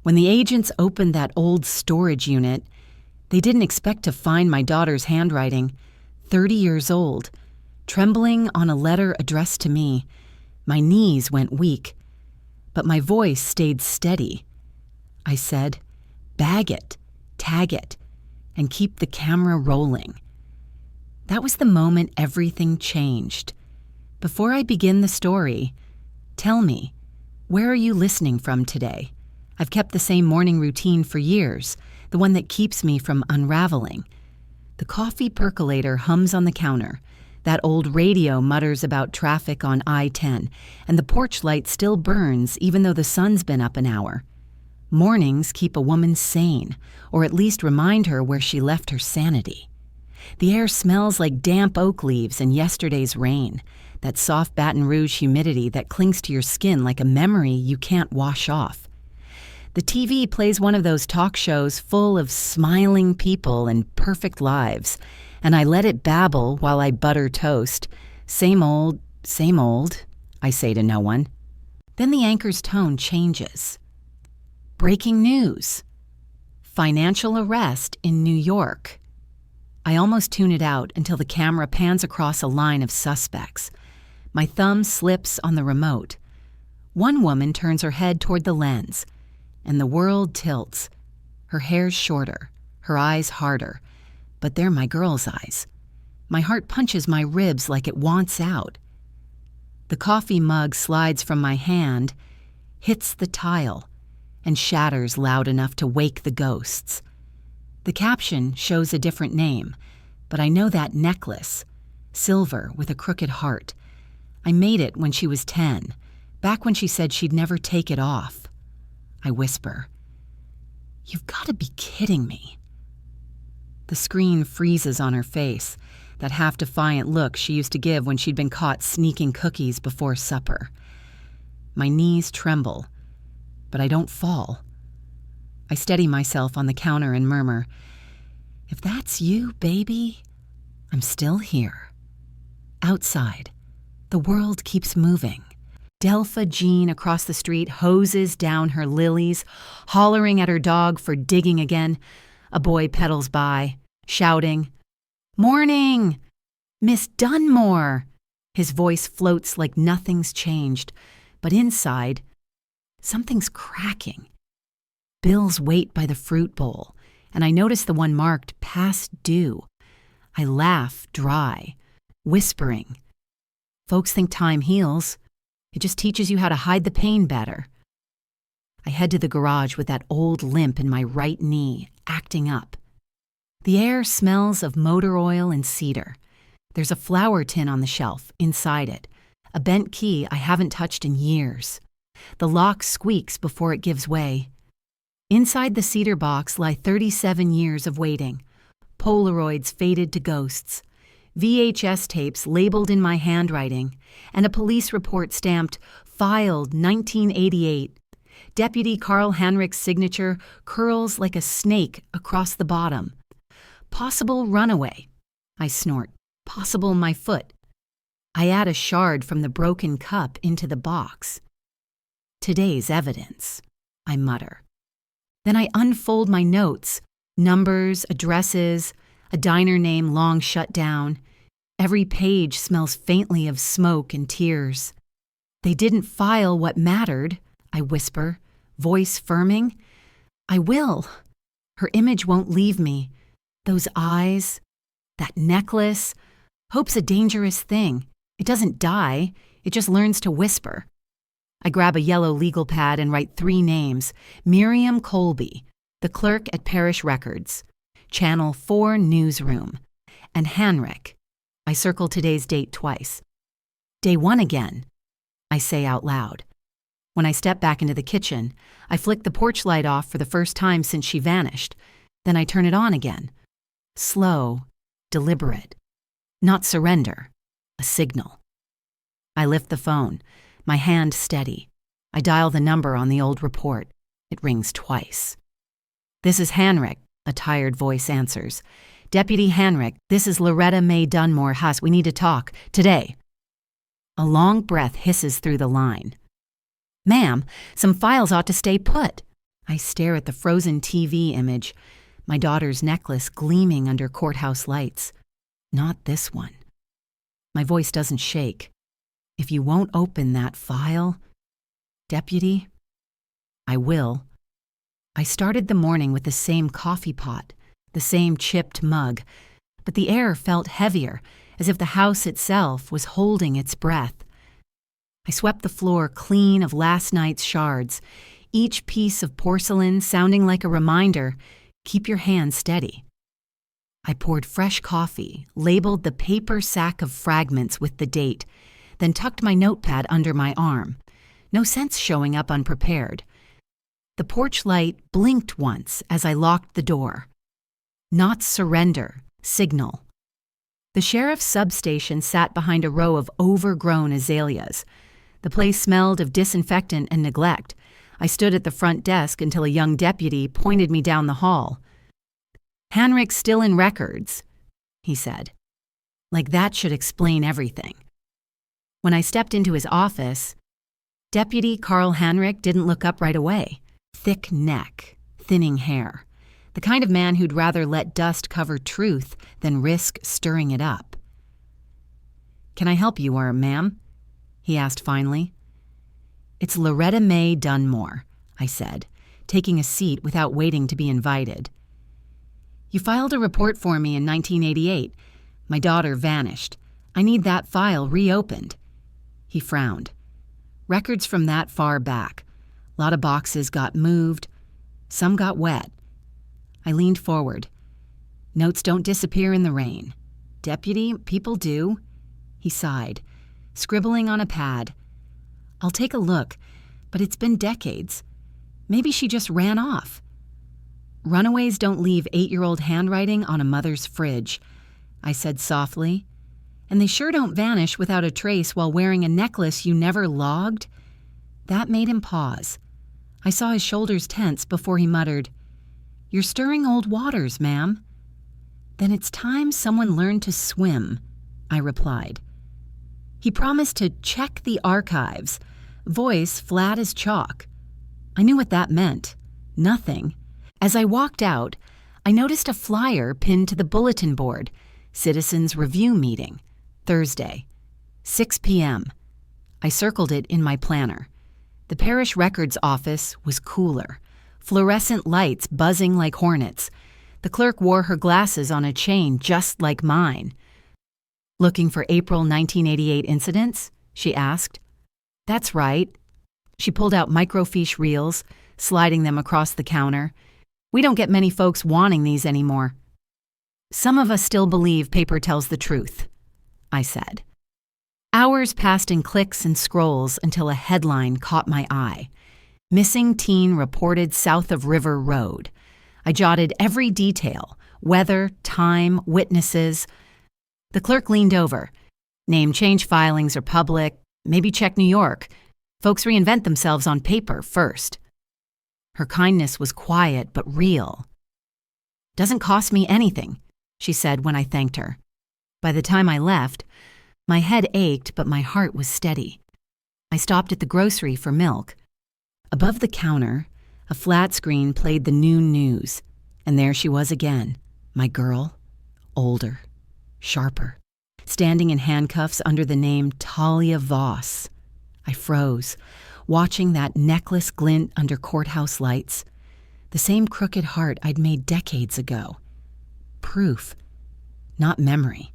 When the agents opened that old storage unit, they didn't expect to find my daughter's handwriting, 30 years old, trembling on a letter addressed to me. My knees went weak, but my voice stayed steady. I said, "Bag it, tag it, and keep the camera rolling." That was the moment everything changed. Before I begin the story, tell me, where are you listening from today? I've kept the same morning routine for years, the one that keeps me from unraveling. The coffee percolator hums on the counter. That old radio mutters about traffic on I-10, and the porch light still burns even though the sun's been up an hour. Mornings keep a woman sane, or at least remind her where she left her sanity. The air smells like damp oak leaves and yesterday's rain, that soft Baton Rouge humidity that clings to your skin like a memory you can't wash off. The TV plays one of those talk shows full of smiling people and perfect lives, and I let it babble while I butter toast. Same old, I say to no one. Then the anchor's tone changes. Breaking news. Financial arrest in New York. I almost tune it out until the camera pans across a line of suspects. My thumb slips on the remote. One woman turns her head toward the lens, and the world tilts. Her hair's shorter, her eyes harder, but they're my girl's eyes. My heart punches my ribs like it wants out. The coffee mug slides from my hand, hits the tile, and shatters loud enough to wake the ghosts. The caption shows a different name, but I know that necklace, silver with a crooked heart. I made it when she was 10, back when she said she'd never take it off. I whisper, "You've got to be kidding me." The screen freezes on her face, that half-defiant look she used to give when she'd been caught sneaking cookies before supper. My knees tremble, but I don't fall. I steady myself on the counter and murmur, "If that's you, baby, I'm still here." Outside, the world keeps moving. Delpha Jean across the street hoses down her lilies, hollering at her dog for digging again. A boy pedals by, shouting, "Morning! Miss Dunmore!" His voice floats like nothing's changed, but inside, something's cracking. Bills wait by the fruit bowl, and I notice the one marked past due. I laugh dry, whispering, "Folks think time heals. It just teaches you how to hide the pain better." I head to the garage with that old limp in my right knee, acting up. The air smells of motor oil and cedar. There's a flower tin on the shelf, inside it, a bent key I haven't touched in years. The lock squeaks before it gives way. Inside the cedar box lie 37 years of waiting, Polaroids faded to ghosts, VHS tapes labeled in my handwriting, and a police report stamped, "Filed 1988. Deputy Carl Hanrich's signature curls like a snake across the bottom. Possible runaway." I snort. "Possible my foot." I add a shard from the broken cup into the box. "Today's evidence," I mutter. Then I unfold my notes, numbers, addresses, a diner name long shut down. Every page smells faintly of smoke and tears. "They didn't file what mattered," I whisper, voice firming. "I will." Her image won't leave me. Those eyes, that necklace. Hope's a dangerous thing. It doesn't die. It just learns to whisper. I grab a yellow legal pad and write 3 names. Miriam Colby, the clerk at Parish Records, Channel 4 Newsroom, and Hanrich. I circle today's date twice. "Day 1 again," I say out loud. When I step back into the kitchen, I flick the porch light off for the first time since she vanished. Then I turn it on again. Slow, deliberate. Not surrender, a signal. I lift the phone, my hand steady. I dial the number on the old report. It rings twice. "This is Hanrich," a tired voice answers. "Deputy Hanrich, this is Loretta Mae Dunmore. We need to talk. Today." A long breath hisses through the line. "Ma'am, some files ought to stay put." I stare at the frozen TV image, my daughter's necklace gleaming under courthouse lights. Not this one. My voice doesn't shake. If you won't open that file, Deputy, I will. I started the morning with the same coffee pot, the same chipped mug, but the air felt heavier, as if the house itself was holding its breath. I swept the floor clean of last night's shards, each piece of porcelain sounding like a reminder, keep your hands steady. I poured fresh coffee, labeled the paper sack of fragments with the date, then tucked my notepad under my arm. No sense showing up unprepared. The porch light blinked once as I locked the door. Not surrender, signal. The sheriff's substation sat behind a row of overgrown azaleas. The place smelled of disinfectant and neglect. I stood at the front desk until a young deputy pointed me down the hall. "Hanrick's still in records," he said. Like that should explain everything. When I stepped into his office, Deputy Carl Hanrick didn't look up right away. Thick neck, thinning hair. The kind of man who'd rather let dust cover truth than risk stirring it up. "Can I help you, ma'am?" he asked finally. "It's Loretta Mae Dunmore," I said, taking a seat without waiting to be invited. "You filed a report for me in 1988. My daughter vanished. I need that file reopened." He frowned. "Records from that far back. A lot of boxes got moved. Some got wet." I leaned forward. "Notes don't disappear in the rain. Deputy, people do." He sighed, scribbling on a pad. "I'll take a look, but it's been decades. Maybe she just ran off." "Runaways don't leave 8-year-old handwriting on a mother's fridge," I said softly. "And they sure don't vanish without a trace while wearing a necklace you never logged." That made him pause. I saw his shoulders tense before he muttered, "You're stirring old waters, ma'am." "Then it's time someone learned to swim," I replied. He promised to check the archives, voice flat as chalk. I knew what that meant. Nothing. As I walked out, I noticed a flyer pinned to the bulletin board. Citizens Review Meeting, Thursday, 6 p.m. I circled it in my planner. The parish records office was cooler. Fluorescent lights buzzing like hornets. The clerk wore her glasses on a chain just like mine. "Looking for April 1988 incidents?" she asked. "That's right." She pulled out microfiche reels, sliding them across the counter. "We don't get many folks wanting these anymore." "Some of us still believe paper tells the truth," I said. Hours passed in clicks and scrolls until a headline caught my eye. "Missing teen reported south of River Road." I jotted every detail, weather, time, witnesses. The clerk leaned over. "Name change filings are public. Maybe check New York. Folks reinvent themselves on paper first." Her kindness was quiet but real. "Doesn't cost me anything," she said when I thanked her. By the time I left, my head ached but my heart was steady. I stopped at the grocery for milk. Above the counter, a flat screen played the noon news, and there she was again, my girl, older, sharper, standing in handcuffs under the name Talia Voss. I froze, watching that necklace glint under courthouse lights, the same crooked heart I'd made decades ago. Proof, not memory.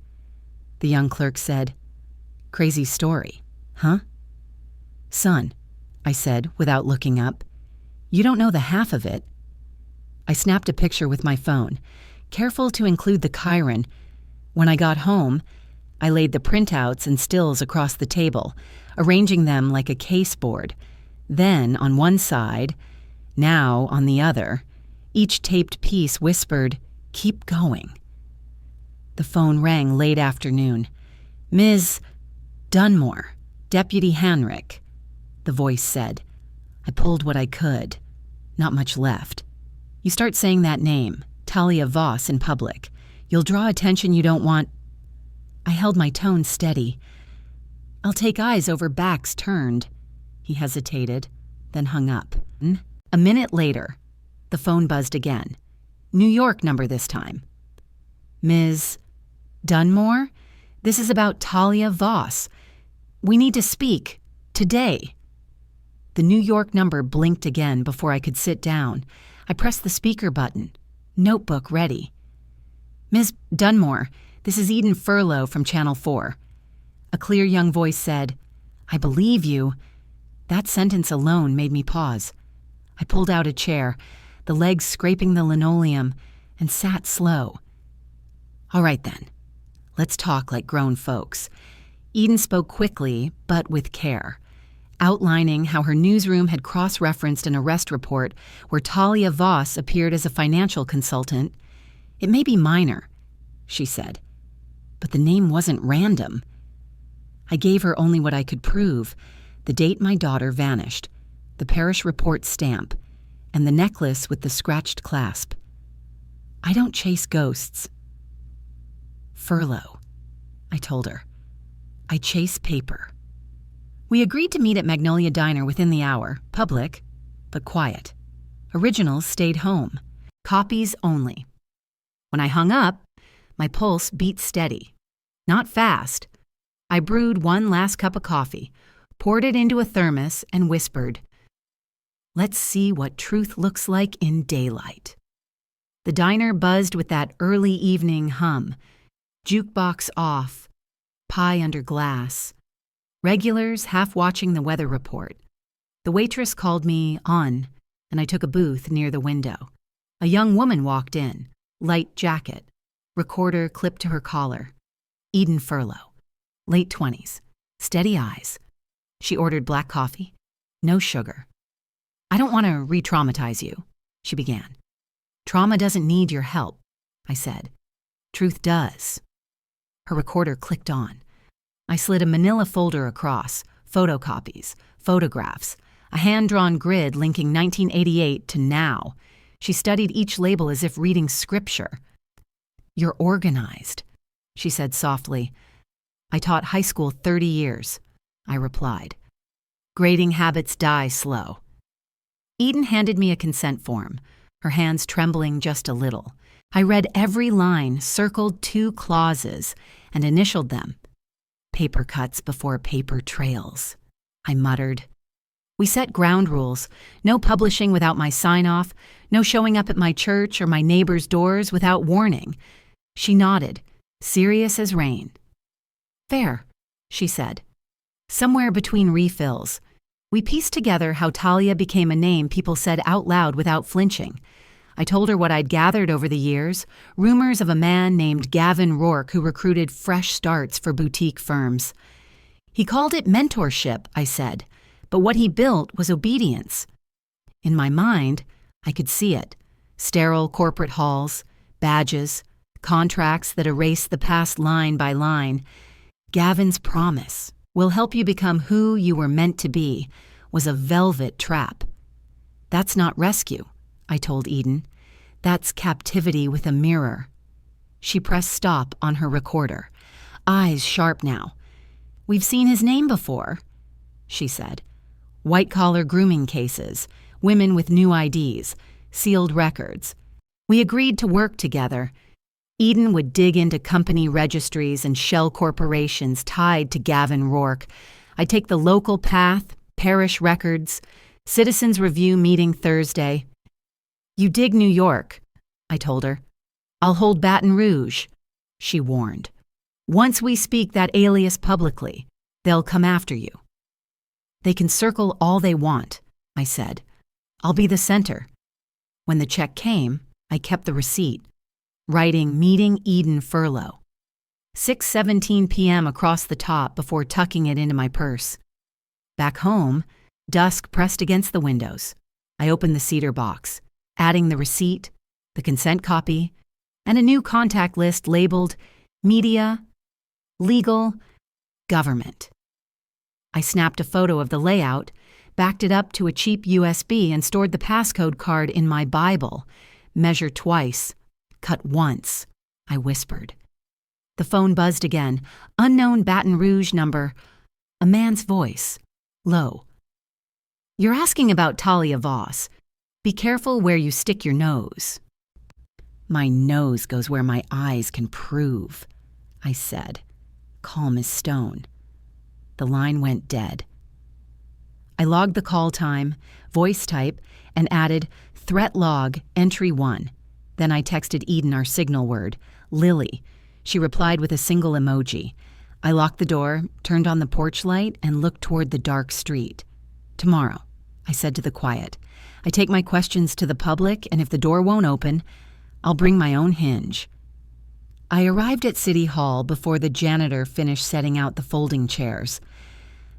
The young clerk said, "Crazy story, huh?" "Son," I said without looking up, "you don't know the half of it." I snapped a picture with my phone, careful to include the Chiron. When I got home, I laid the printouts and stills across the table, arranging them like a caseboard. Then, on one side, now on the other, each taped piece whispered, "Keep going." The phone rang late afternoon. "Ms. Dunmore, Deputy Hanrick," the voice said. I pulled what I could. Not much left. "You start saying that name, Talia Voss, in public. You'll draw attention you don't want." I held my tone steady. "I'll take eyes over backs turned." He hesitated, then hung up. A minute later, The phone buzzed again. New York number this time. Ms. Dunmore? This is about Talia Voss. We need to speak. Today. The New York number blinked again before I could sit down. I pressed the speaker button. Notebook ready. Ms. Dunmore, this is Eden Furlow from Channel 4. A clear young voice said, I believe you. That sentence alone made me pause. I pulled out a chair, the legs scraping the linoleum, and sat slow. All right then, let's talk like grown folks. Eden spoke quickly, but with care, outlining how her newsroom had cross-referenced an arrest report where Talia Voss appeared as a financial consultant. It may be minor, she said, but the name wasn't random. I gave her only what I could prove, the date my daughter vanished, the parish report stamp, and the necklace with the scratched clasp. I don't chase ghosts. Furlow, I told her. I chase paper. We agreed to meet at Magnolia Diner within the hour, public, but quiet. Originals stayed home, copies only. When I hung up, my pulse beat steady. Not fast. I brewed one last cup of coffee, poured it into a thermos, and whispered, let's see what truth looks like in daylight. The diner buzzed with that early evening hum, jukebox off, pie under glass, regulars half watching the weather report. The waitress called me on, and I took a booth near the window. A young woman walked in, light jacket, recorder clipped to her collar. Eden Furlow, late 20s, steady eyes. She ordered black coffee, no sugar. I don't want to re-traumatize you, she began. Trauma doesn't need your help, I said. Truth does. Her recorder clicked on. I slid a manila folder across, photocopies, photographs, a hand-drawn grid linking 1988 to now. She studied each label as if reading scripture. You're organized, she said softly. I taught high school 30 years, I replied. Grading habits die slow. Eden handed me a consent form, her hands trembling just a little. I read every line, circled 2 clauses, and initialed them. Paper cuts before paper trails, I muttered. We set ground rules. No publishing without my sign-off, no showing up at my church or my neighbor's doors without warning. She nodded, serious as rain. Fair, she said. Somewhere between refills, we pieced together how Talia became a name people said out loud without flinching. I told her what I'd gathered over the years, rumors of a man named Gavin Rourke who recruited fresh starts for boutique firms. He called it mentorship, I said, but what he built was obedience. In my mind, I could see it. Sterile corporate halls, badges, contracts that erase the past line by line. Gavin's promise, will help you become who you were meant to be, was a velvet trap. That's not rescue, I told Eden. That's captivity with a mirror. She pressed stop on her recorder, eyes sharp now. We've seen his name before, she said. White-collar grooming cases, women with new IDs, sealed records. We agreed to work together. Eden would dig into company registries and shell corporations tied to Gavin Rourke. I'd take the local path, parish records, Citizens Review meeting Thursday. You dig New York, I told her. I'll hold Baton Rouge, she warned. Once we speak that alias publicly, they'll come after you. They can circle all they want, I said. I'll be the center. When the check came, I kept the receipt, writing Meeting Eden Furlow. 6:17 p.m. across the top before tucking it into my purse. Back home, dusk pressed against the windows. I opened the cedar box, adding the receipt, the consent copy, and a new contact list labeled Media, Legal, Government. I snapped a photo of the layout, backed it up to a cheap USB, and stored the passcode card in my Bible. Measure twice, cut once, I whispered. The phone buzzed again. Unknown Baton Rouge number. A man's voice, low. You're asking about Talia Voss. Be careful where you stick your nose. My nose goes where my eyes can prove, I said, calm as stone. The line went dead. I logged the call time, voice type, and added threat log entry 1. Then I texted Eden our signal word, Lily. She replied with a single emoji. I locked the door, turned on the porch light, and looked toward the dark street. Tomorrow, I said to the quiet. I take my questions to the public, and if the door won't open, I'll bring my own hinge. I arrived at City Hall before the janitor finished setting out the folding chairs.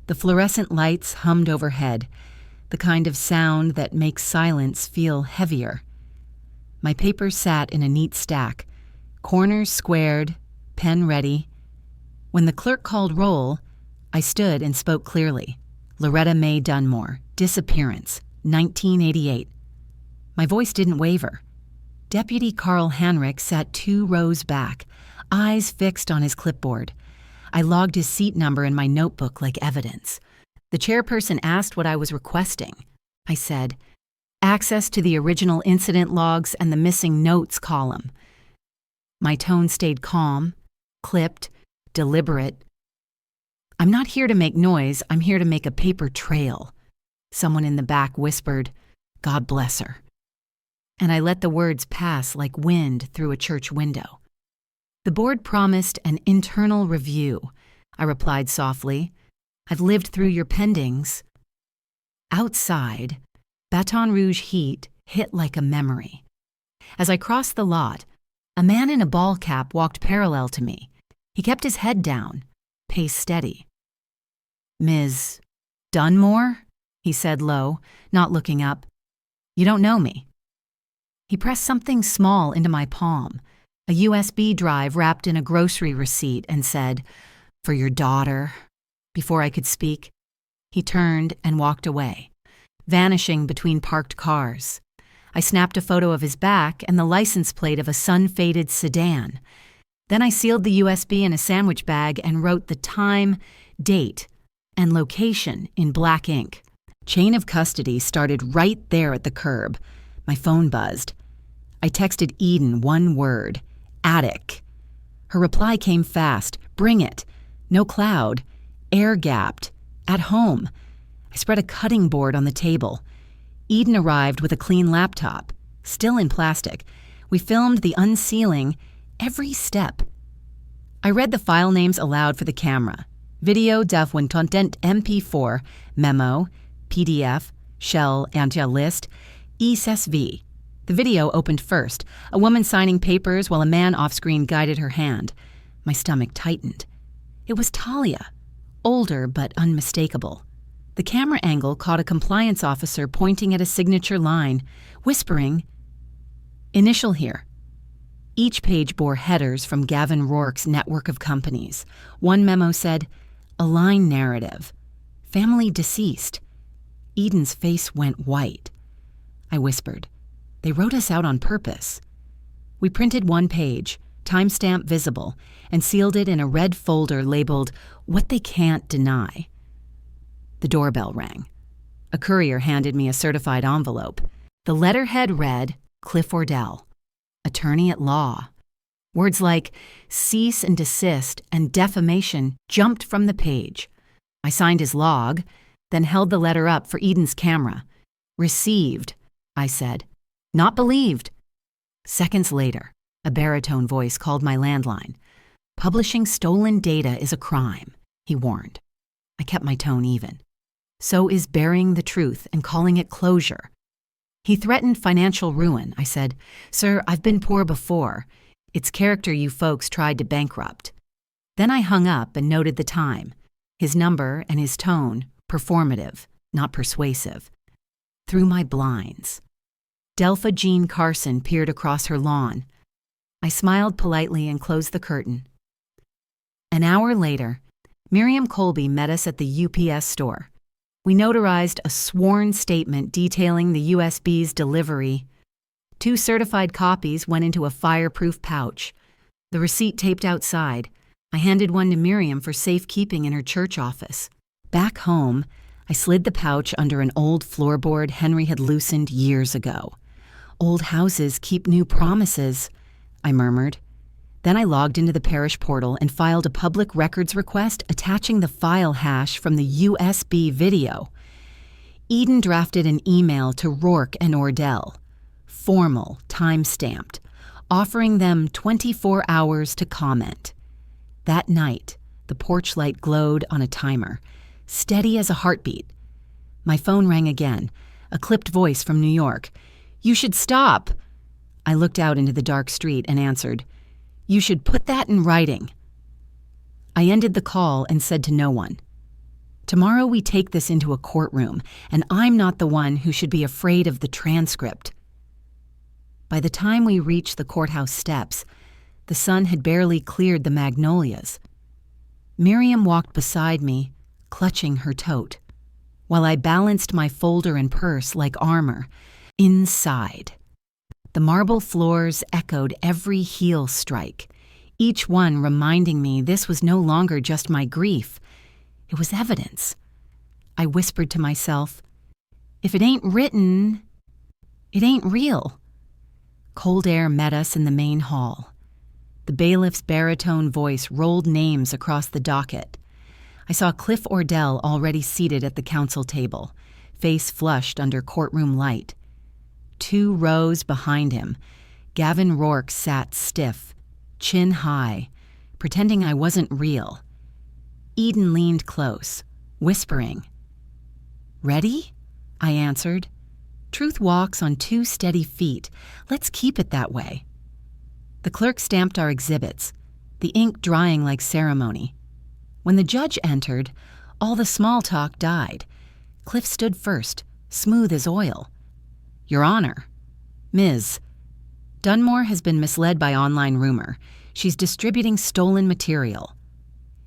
The fluorescent lights hummed overhead, the kind of sound that makes silence feel heavier. My papers sat in a neat stack, corners squared, pen ready. When the clerk called roll, I stood and spoke clearly. Loretta Mae Dunmore, disappearance, 1988. My voice didn't waver. Deputy Carl Hanrich sat 2 rows back, eyes fixed on his clipboard. I logged his seat number in my notebook like evidence. The chairperson asked what I was requesting. I said, access to the original incident logs and the missing notes column. My tone stayed calm, clipped, deliberate. I'm not here to make noise, I'm here to make a paper trail. Someone in the back whispered, God bless her. And I let the words pass like wind through a church window. The board promised an internal review. I replied softly, I've lived through your pendings. Outside, Baton Rouge heat hit like a memory. As I crossed the lot, a man in a ball cap walked parallel to me. He kept his head down, pace steady. Ms. Dunmore? He said low, not looking up. You don't know me. He pressed something small into my palm, a USB drive wrapped in a grocery receipt, and said, for your daughter. Before I could speak, he turned and walked away, vanishing between parked cars. I snapped a photo of his back and the license plate of a sun-faded sedan. Then I sealed the USB in a sandwich bag and wrote the time, date, and location in black ink. Chain of custody started right there at the curb. My phone buzzed. I texted Eden one word, attic. Her reply came fast, bring it. No cloud, air-gapped, at home. I spread a cutting board on the table. Eden arrived with a clean laptop, still in plastic. We filmed the unsealing every step. I read the file names aloud for the camera. Video def when content MP4, memo, PDF, shell, anti-list, ESSV. The video opened first, a woman signing papers while a man off-screen guided her hand. My stomach tightened. It was Talia, older but unmistakable. The camera angle caught a compliance officer pointing at a signature line, whispering, initial here. Each page bore headers from Gavin Rourke's network of companies. One memo said, Align narrative. Family deceased. Eden's face went white. I whispered, they wrote us out on purpose. We printed one page, timestamp visible, and sealed it in a red folder labeled, What They Can't Deny. The doorbell rang. A courier handed me a certified envelope. The letterhead read, Cliff Ordell, attorney at law. Words like cease and desist and defamation jumped from the page. I signed his log, then held the letter up for Eden's camera. Received, I said. Not believed. Seconds later, a baritone voice called my landline. Publishing stolen data is a crime, he warned. I kept my tone even. So is burying the truth and calling it closure. He threatened financial ruin. I said, Sir, I've been poor before. It's character you folks tried to bankrupt. Then I hung up and noted the time. His number and his tone, performative, not persuasive. Through my blinds. Delpha Jean Carson peered across her lawn. I smiled politely and closed the curtain. An hour later, Miriam Colby met us at the UPS store. We notarized a sworn statement detailing the USB's delivery. 2 certified copies went into a fireproof pouch. The receipt taped outside. I handed one to Miriam for safekeeping in her church office. Back home, I slid the pouch under an old floorboard Henry had loosened years ago. "Old houses keep new promises," I murmured. Then I logged into the parish portal and filed a public records request attaching the file hash from the USB video. Eden drafted an email to Rourke and Ordell, formal, time-stamped, offering them 24 hours to comment. That night, the porch light glowed on a timer, steady as a heartbeat. My phone rang again, a clipped voice from New York. "You should stop." I looked out into the dark street and answered, "You should put that in writing." I ended the call and said to no one, "Tomorrow we take this into a courtroom, and I'm not the one who should be afraid of the transcript." By the time we reached the courthouse steps, the sun had barely cleared the magnolias. Miriam walked beside me, clutching her tote, while I balanced my folder and purse like armor. Inside, the marble floors echoed every heel strike, each one reminding me this was no longer just my grief. It was evidence. I whispered to myself, "If it ain't written, it ain't real." Cold air met us in the main hall. The bailiff's baritone voice rolled names across the docket. I saw Cliff Ordell already seated at the counsel table, face flushed under courtroom light. 2 rows behind him, Gavin Rourke sat stiff, chin high, pretending I wasn't real. Eden leaned close, whispering. "Ready?" I answered. "Truth walks on 2 steady feet. Let's keep it that way." The clerk stamped our exhibits, the ink drying like ceremony. When the judge entered, all the small talk died. Cliff stood first, smooth as oil. "Your Honor, Ms. Dunmore has been misled by online rumor. She's distributing stolen material."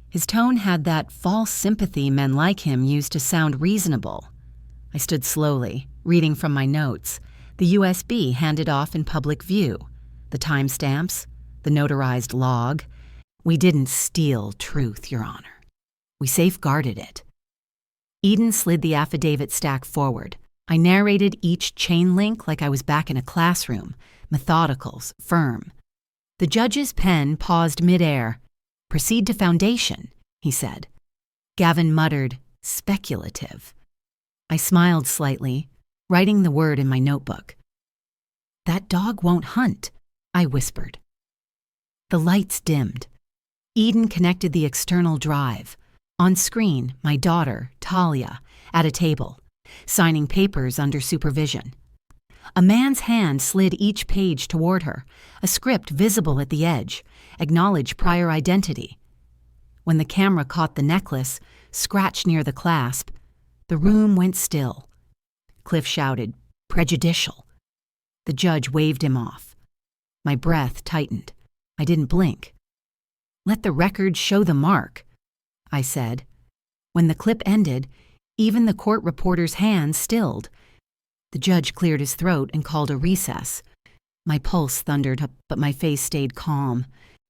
His tone had that false sympathy men like him use to sound reasonable. I stood slowly, reading from my notes, the USB handed off in public view, the timestamps, the notarized log. "We didn't steal truth, Your Honor. We safeguarded it." Eden slid the affidavit stack forward. I narrated each chain link like I was back in a classroom, methodicals, firm. The judge's pen paused midair. "Proceed to foundation," he said. Gavin muttered, "Speculative." I smiled slightly, writing the word in my notebook. "That dog won't hunt," I whispered. The lights dimmed. Eden connected the external drive. On screen, my daughter, Talia, at a table, signing papers under supervision. A man's hand slid each page toward her, a script visible at the edge, acknowledge prior identity. When the camera caught the necklace, scratched near the clasp, the room went still. Cliff shouted, "Prejudicial." The judge waved him off. My breath tightened. I didn't blink. "Let the record show the mark," I said. When the clip ended, even the court reporter's hand stilled. The judge cleared his throat and called a recess. My pulse thundered up, but my face stayed calm.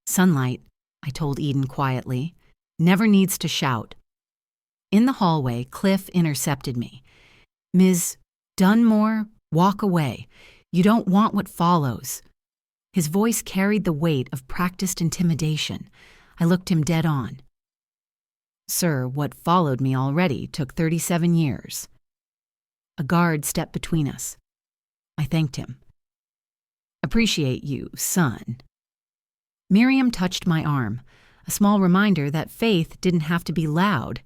"Sunlight," I told Eden quietly, "never needs to shout." In the hallway, Cliff intercepted me. "Ms. Dunmore, walk away. You don't want what follows." His voice carried the weight of practiced intimidation. I looked him dead on. "Sir, what followed me already took 37 years. A guard stepped between us. I thanked him. "Appreciate you, son." Miriam touched my arm, a small reminder that faith didn't have to be loud.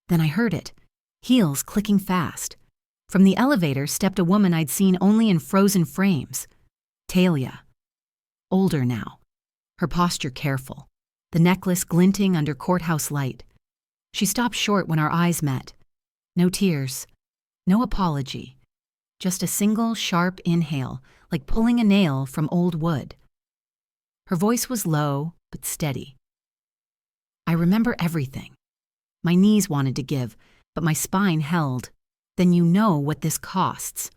Then I heard it, heels clicking fast. From the elevator stepped a woman I'd seen only in frozen frames. Talia. Older now, her posture careful, the necklace glinting under courthouse light. She stopped short when our eyes met. No tears, no apology, just a single sharp inhale, like pulling a nail from old wood. Her voice was low, but steady. "I remember everything. My knees wanted to give, but my spine held. Then you know what this costs."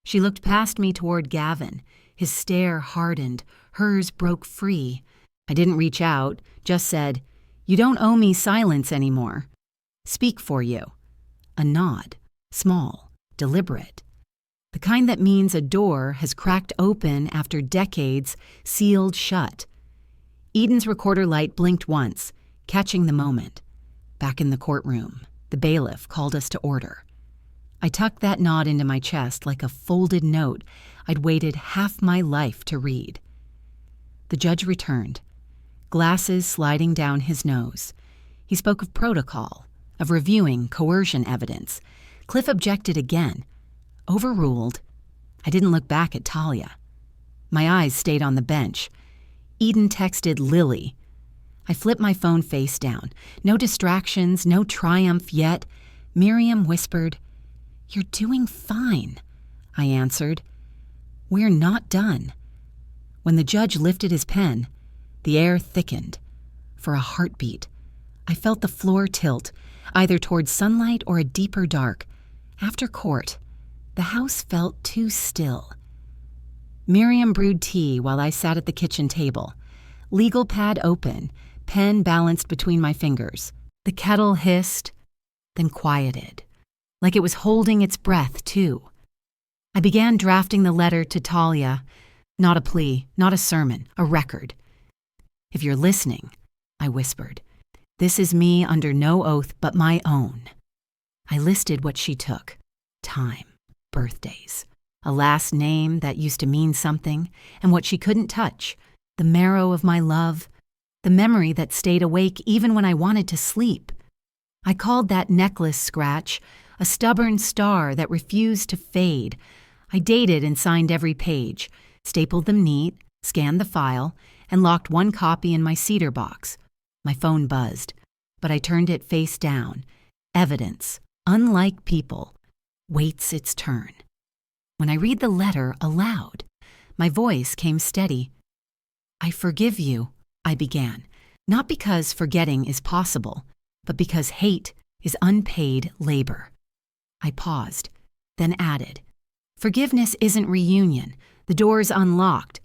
She looked past me toward Gavin. His stare hardened. Hers broke free. I didn't reach out, just said, "You don't owe me silence anymore. Speak for you." a nod, small, deliberate. The kind that means a door has cracked open after decades, sealed shut. Eden's recorder light blinked once, catching the moment. Back in the courtroom, the bailiff called us to order. I tucked that nod into my chest like a folded note I'd waited half my life to read. The judge returned, glasses sliding down his nose. He spoke of protocol, of reviewing coercion evidence. Cliff objected again. Overruled. I didn't look back at Talia. My eyes stayed on the bench. Eden texted Lily. I flipped my phone face down. No distractions, no triumph yet. Miriam whispered, "You're doing fine," I answered. "We're not done." When the judge lifted his pen, the air thickened. For a heartbeat, I felt the floor tilt, either toward sunlight or a deeper dark. After court, the house felt too still. Miriam brewed tea while I sat at the kitchen table. Legal pad open, pen balanced between my fingers. The kettle hissed, then quieted, like it was holding its breath, too. I began drafting the letter to Talia. Not a plea, not a sermon, a record. "If you're listening," I whispered, "this is me under no oath but my own." I listed what she took. Time, birthdays, a last name that used to mean something, and what she couldn't touch, the marrow of my love, the memory that stayed awake even when I wanted to sleep. I called that necklace scratch a stubborn star that refused to fade. I dated and signed every page, stapled them neat, scanned the file, and locked one copy in my cedar box. My phone buzzed, but I turned it face down. Evidence, unlike people, waits its turn. When I read the letter aloud, my voice came steady. "I forgive you," I began, not because forgetting is possible, but because hate is unpaid labor. I paused, then added, "Forgiveness isn't reunion. The door's unlocked,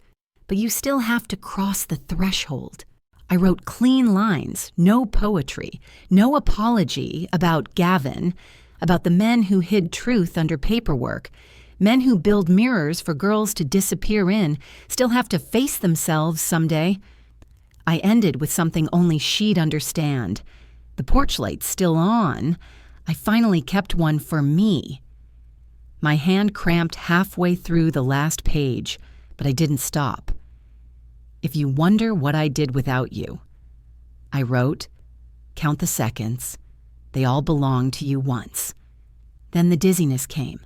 but you still have to cross the threshold." I wrote clean lines, no poetry, no apology about Gavin, about the men who hid truth under paperwork. Men who build mirrors for girls to disappear in still have to face themselves someday. I ended with something only she'd understand. The porch light's still on. I finally kept one for me. My hand cramped halfway through the last page, but I didn't stop. "If you wonder what I did without you," I wrote, "count the seconds. They all belonged to you once." Then the dizziness came.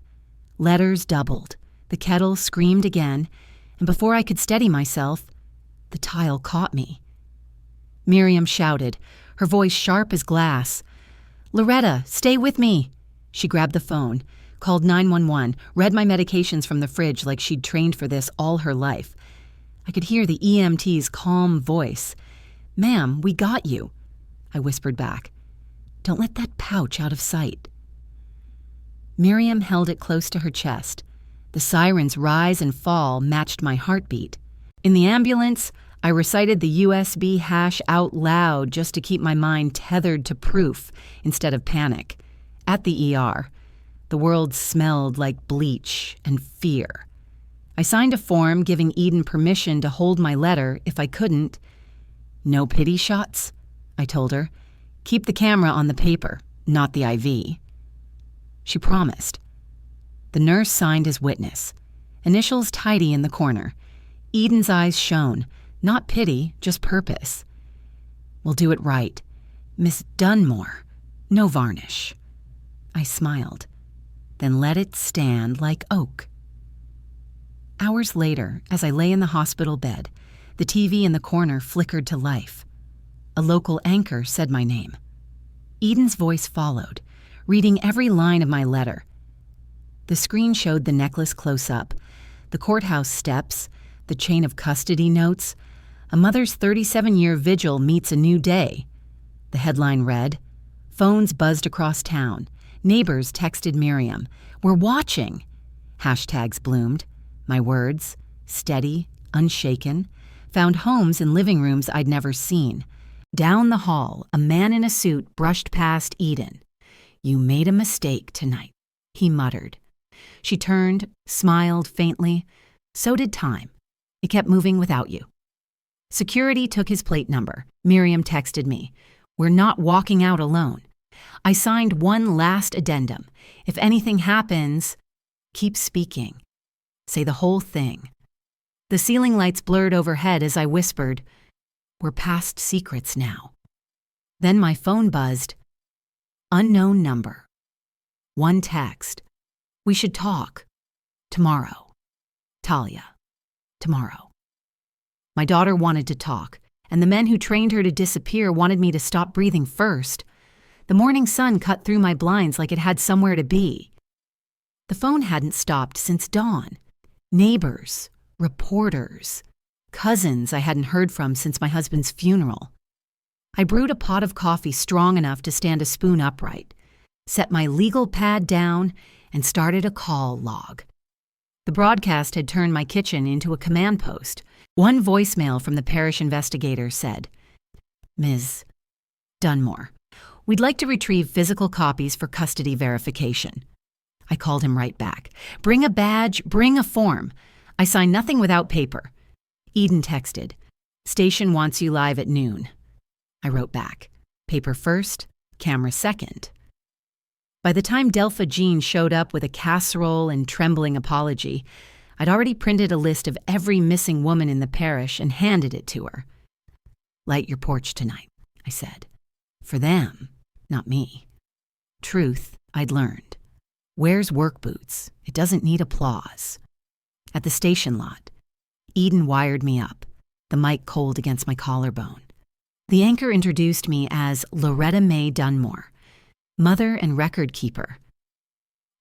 Letters doubled. The kettle screamed again, and before I could steady myself, the tile caught me. Miriam shouted, her voice sharp as glass. "Loretta, stay with me." She grabbed the phone, called 911, read my medications from the fridge like she'd trained for this all her life. I could hear the EMT's calm voice. "Ma'am, we got you," I whispered back. "Don't let that pouch out of sight." Miriam held it close to her chest. The siren's rise and fall matched my heartbeat. In the ambulance, I recited the USB hash out loud just to keep my mind tethered to proof instead of panic. At the ER, the world smelled like bleach and fear. I signed a form giving Eden permission to hold my letter if I couldn't. "No pity shots," I told her. "Keep the camera on the paper, not the IV." She promised. The nurse signed as witness. Initials tidy in the corner. Eden's eyes shone. Not pity, just purpose. "We'll do it right. Miss Dunmore. No varnish." I smiled, then let it stand like oak. Hours later, as I lay in the hospital bed, the TV in the corner flickered to life. A local anchor said my name. Eden's voice followed, reading every line of my letter. The screen showed the necklace close up, the courthouse steps, the chain of custody notes. A mother's 37-year vigil meets a new day. The headline read, "Phones buzzed across town. Neighbors texted Miriam. We're watching." Hashtags bloomed. My words, steady, unshaken, found homes in living rooms I'd never seen. Down the hall, a man in a suit brushed past Eden. "You made a mistake tonight," he muttered. She turned, smiled faintly. So did time. It kept moving without you. Security took his plate number. Miriam texted me. "We're not walking out alone." I signed one last addendum. "If anything happens, keep speaking. Say the whole thing." The ceiling lights blurred overhead as I whispered, "We're past secrets now." Then my phone buzzed. Unknown number. One text. "We should talk. Tomorrow. Talia. Tomorrow." My daughter wanted to talk, and the men who trained her to disappear wanted me to stop breathing first. The morning sun cut through my blinds like it had somewhere to be. The phone hadn't stopped since dawn. Neighbors, reporters, cousins I hadn't heard from since my husband's funeral. I brewed a pot of coffee strong enough to stand a spoon upright, set my legal pad down, and started a call log. The broadcast had turned my kitchen into a command post. One voicemail from the parish investigator said, "Ms. Dunmore, we'd like to retrieve physical copies for custody verification." I called him right back. "Bring a badge, bring a form. I sign nothing without paper." Eden texted, "Station wants you live at noon." I wrote back, "Paper first, camera second." By the time Delpha Jean showed up with a casserole and trembling apology, I'd already printed a list of every missing woman in the parish and handed it to her. "Light your porch tonight," I said. "For them, not me." Truth I'd learned. Wears work boots. It doesn't need applause. At the station lot, Eden wired me up, the mic cold against my collarbone. The anchor introduced me as Loretta Mae Dunmore, mother and record keeper.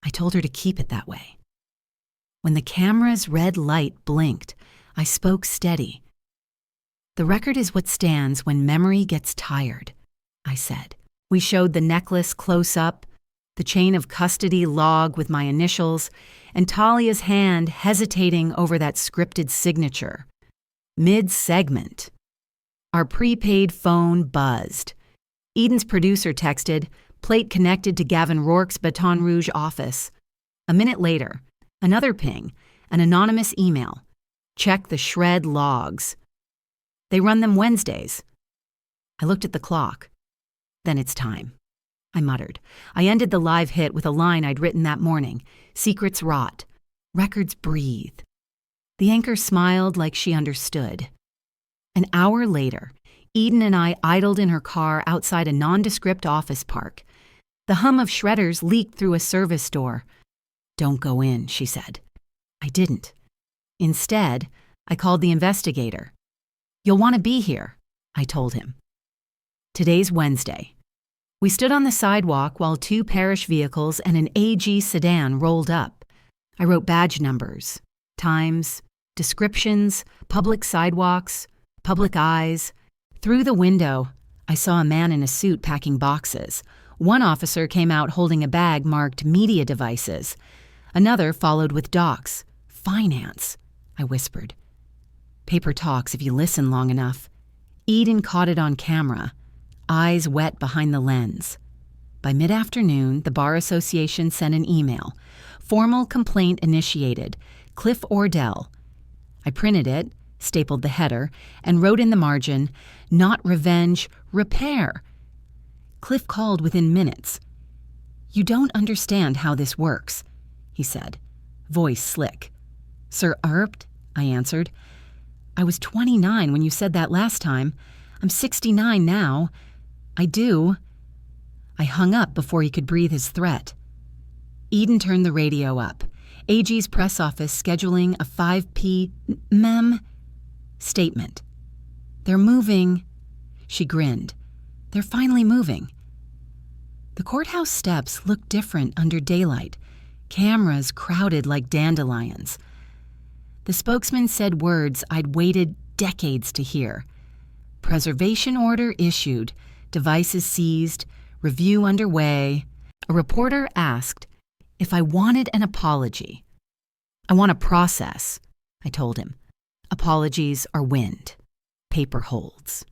I told her to keep it that way. When the camera's red light blinked, I spoke steady. "The record is what stands when memory gets tired," I said. We showed the necklace close up, the chain of custody log with my initials, and Talia's hand hesitating over that scripted signature. Mid-segment. Our prepaid phone buzzed. Eden's producer texted, "Plate connected to Gavin Rourke's Baton Rouge office." A minute later, another ping, an anonymous email. "Check the shred logs. They run them Wednesdays." I looked at the clock. "Then it's time," I muttered. I ended the live hit with a line I'd written that morning. "Secrets rot. Records breathe." The anchor smiled like she understood. An hour later, Eden and I idled in her car outside a nondescript office park. The hum of shredders leaked through a service door. "Don't go in," she said. I didn't. Instead, I called the investigator. "You'll want to be here," I told him. Today's Wednesday. We stood on the sidewalk while 2 parish vehicles and an AG sedan rolled up. I wrote badge numbers, times, descriptions, public sidewalks, public eyes. Through the window, I saw a man in a suit packing boxes. One officer came out holding a bag marked media devices. Another followed with docs. "Finance," I whispered. "Paper talks if you listen long enough." Eden caught it on camera, eyes wet behind the lens. By mid-afternoon, the Bar Association sent an email. "Formal complaint initiated. Cliff Ordell." I printed it, stapled the header, and wrote in the margin, "Not revenge, repair." Cliff called within minutes. "You don't understand how this works," he said, voice slick. "Sir Erpt," I answered. "I was 29 when you said that last time. I'm 69 now. I do." I hung up before he could breathe his threat. Eden turned the radio up. AG's press office scheduling a 5 p.m. statement. "They're moving." She grinned. "They're finally moving." The courthouse steps looked different under daylight, cameras crowded like dandelions. The spokesman said words I'd waited decades to hear. "Preservation order issued, devices seized, review underway." A reporter asked if I wanted an apology. "I want a process," I told him. "Apologies are wind. Paper holds."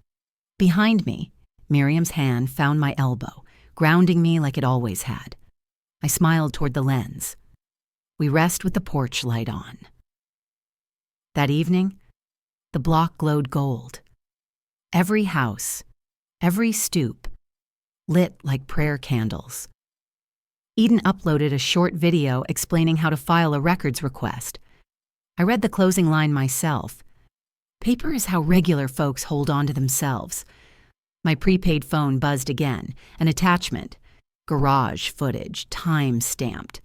Behind me, Miriam's hand found my elbow, grounding me like it always had. I smiled toward the lens. We rest with the porch light on. That evening, the block glowed gold. Every house, every stoop, lit like prayer candles. Eden uploaded a short video explaining how to file a records request. I read the closing line myself. Paper is how regular folks hold on to themselves. My prepaid phone buzzed again, an attachment. Garage footage, time-stamped,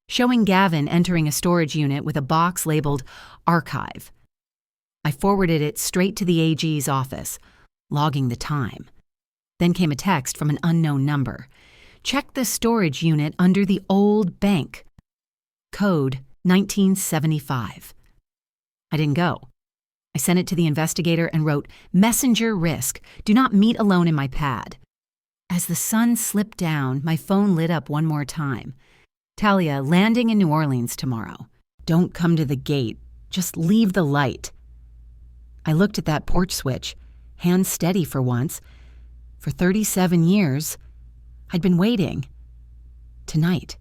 showing Gavin entering a storage unit with a box labeled Archive. I forwarded it straight to the AG's office, logging the time. Then came a text from an unknown number. Check the storage unit under the old bank. Code 1975. I didn't go. I sent it to the investigator and wrote, "Messenger risk. Do not meet alone in my pad." As the sun slipped down, my phone lit up one more time. Talia, landing in New Orleans tomorrow. Don't come to the gate. Just leave the light. I looked at that porch switch, hands steady for once. For 37 years, I'd been waiting. Tonight,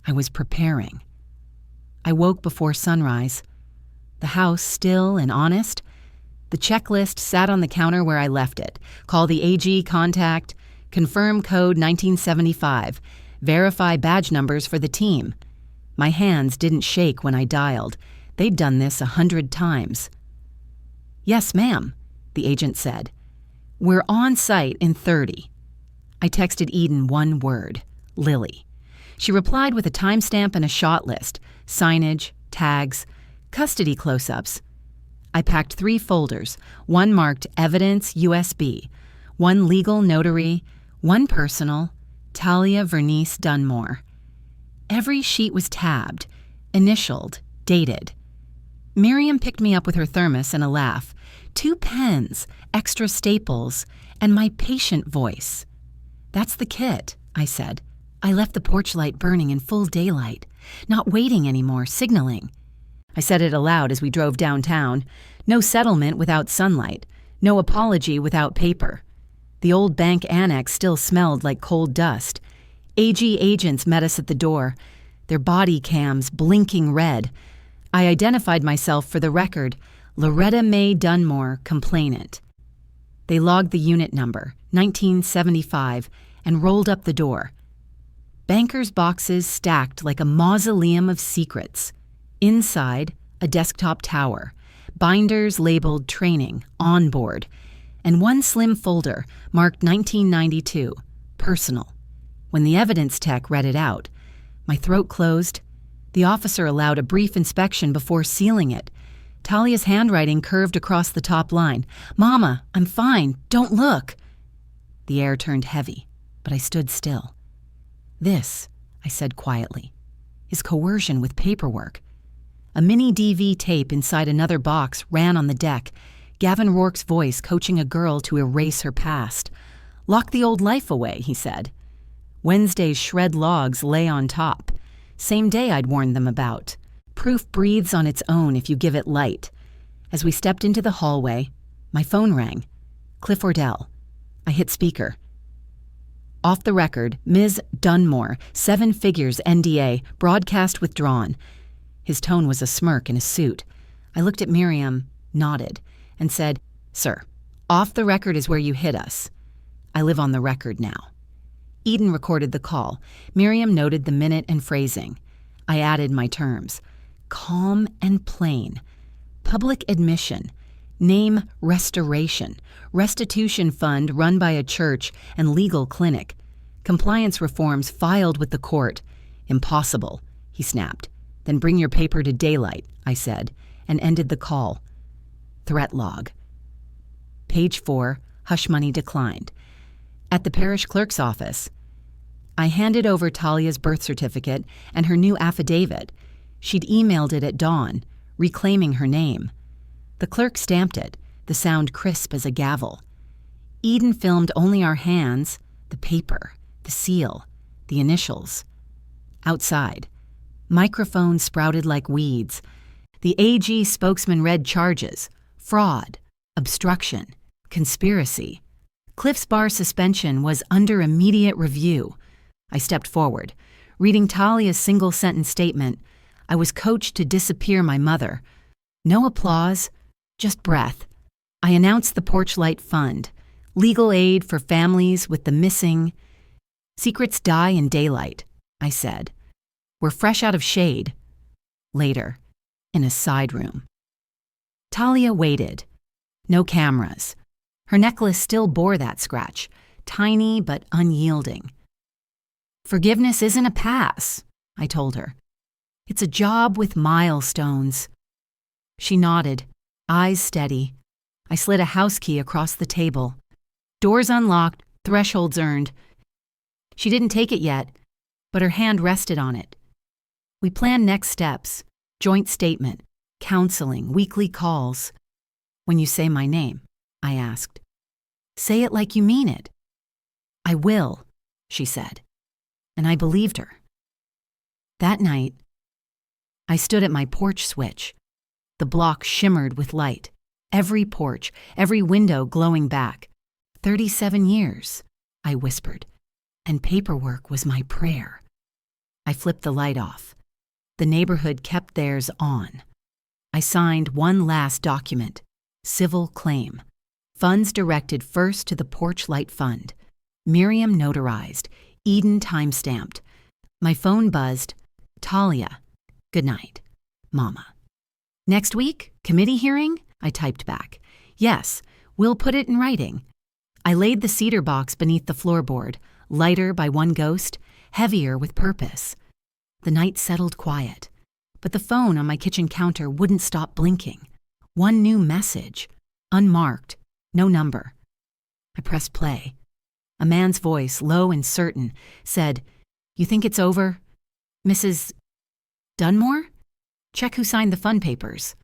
I was preparing. I woke before sunrise. The house still and honest. The checklist sat on the counter where I left it. Call the AG, contact, confirm code 1975, verify badge numbers for the team. My hands didn't shake when I dialed. They'd done this 100 times. "Yes, ma'am," the agent said. "We're on site in 30. I texted Eden one word, Lily. She replied with a timestamp and a shot list, signage, tags, custody close-ups. I packed 3 folders, one marked Evidence USB, one Legal Notary, one Personal, Talia Vernice Dunmore. Every sheet was tabbed, initialed, dated. Miriam picked me up with her thermos and a laugh, 2 pens, extra staples, and my patient voice. "That's the kit," I said. I left the porch light burning in full daylight, not waiting anymore, signaling. I said it aloud as we drove downtown. No settlement without sunlight, no apology without paper. The old bank annex still smelled like cold dust. AG agents met us at the door, their body cams blinking red. I identified myself for the record, Loretta Mae Dunmore, complainant. They logged the unit number, 1975, and rolled up the door. Bankers' boxes stacked like a mausoleum of secrets. Inside, a desktop tower, binders labeled training, on board, and one slim folder marked 1992, personal. When the evidence tech read it out, my throat closed. The officer allowed a brief inspection before sealing it. Talia's handwriting curved across the top line. "Mama, I'm fine. Don't look." The air turned heavy, but I stood still. "This," I said quietly, "is coercion with paperwork." A mini DV tape inside another box ran on the deck, Gavin Rourke's voice coaching a girl to erase her past. "Lock the old life away," he said. Wednesday's shred logs lay on top. Same day I'd warned them about. Proof breathes on its own if you give it light. As we stepped into the hallway, my phone rang. Cliff Ordell. I hit speaker. "Off the record, Ms. Dunmore, 7 figures NDA, broadcast withdrawn." His tone was a smirk in a suit. I looked at Miriam, nodded, and said, "Sir, off the record is where you hit us. I live on the record now." Eden recorded the call. Miriam noted the minute and phrasing. I added my terms. Calm and plain. Public admission. Name restoration. Restitution fund run by a church and legal clinic. Compliance reforms filed with the court. Impossible, he snapped. "Then bring your paper to daylight," I said, and ended the call. Threat log. Page 4, hush money declined. At the parish clerk's office, I handed over Talia's birth certificate and her new affidavit. She'd emailed it at dawn, reclaiming her name. The clerk stamped it, the sound crisp as a gavel. Eden filmed only our hands, the paper, the seal, the initials. Outside, microphones sprouted like weeds. The AG spokesman read charges: fraud, obstruction, conspiracy, Cliff's bar suspension was under immediate review. I stepped forward. Reading Talia's single-sentence statement, I was coached to disappear my mother. No applause, just breath. I announced the Porchlight Fund, legal aid for families with the missing. Secrets die in daylight, I said. We're fresh out of shade. Later, in a side room. Talia waited. No cameras. Her necklace still bore that scratch, tiny but unyielding. Forgiveness isn't a pass, I told her. It's a job with milestones. She nodded, eyes steady. I slid a house key across the table. Doors unlocked, thresholds earned. She didn't take it yet, but her hand rested on it. We planned next steps, joint statement, counseling, weekly calls. When you say my name, I asked. Say it like you mean it. I will, she said, and I believed her. That night, I stood at my porch switch. The block shimmered with light, every porch, every window glowing back. 37 years, I whispered, and paperwork was my prayer. I flipped the light off. The neighborhood kept theirs on. I signed one last document, civil claim. Funds directed first to the Porchlight Fund. Miriam notarized, Eden time-stamped. My phone buzzed. Talia. Good night. Mama. Next week? Committee hearing? I typed back. Yes, we'll put it in writing. I laid the cedar box beneath the floorboard, lighter by one ghost, heavier with purpose. The night settled quiet, but the phone on my kitchen counter wouldn't stop blinking. One new message, unmarked, no number. I pressed play. A man's voice, low and certain, said, "You think it's over? Mrs. Dunmore? Check who signed the fund papers."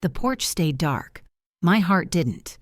The porch stayed dark. My heart didn't.